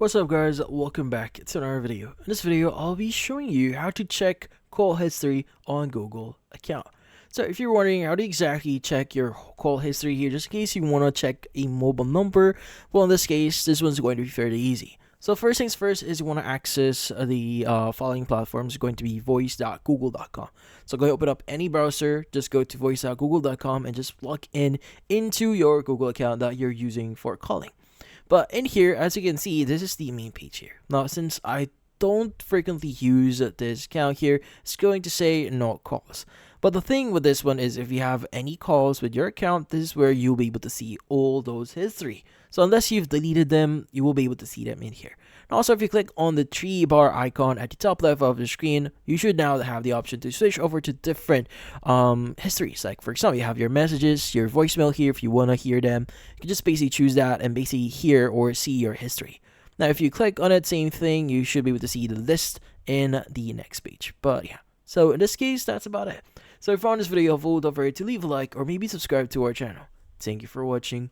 What's up guys, welcome back to another video. In this video, I'll be showing you how to check call history on Google account. So if you're wondering how to exactly check your call history here, just in case you want to check a mobile number, well in this case, this one's going to be fairly easy. So first things first is you want to access the following platforms. Going to be voice.google.com. So go open up any browser, just go to voice.google.com and just log in into your Google account that you're using for calling. But in here, as you can see, this is the main page here. Now, since I don't frequently use this account here, it's going to say no calls. But the thing with this one is if you have any calls with your account, this is where you'll be able to see all those history. So unless you've deleted them, you will be able to see them in here. And also, if you click on the 3-bar icon at the top left of the screen, you should now have the option to switch over to different histories. Like for example, you have your messages, your voicemail here if you want to hear them. You can just basically choose that and basically hear or see your history. Now, if you click on it, same thing, you should be able to see the list in the next page. But yeah, so in this case, that's about it. So if you found this video helpful, don't forget to leave a like or maybe subscribe to our channel. Thank you for watching.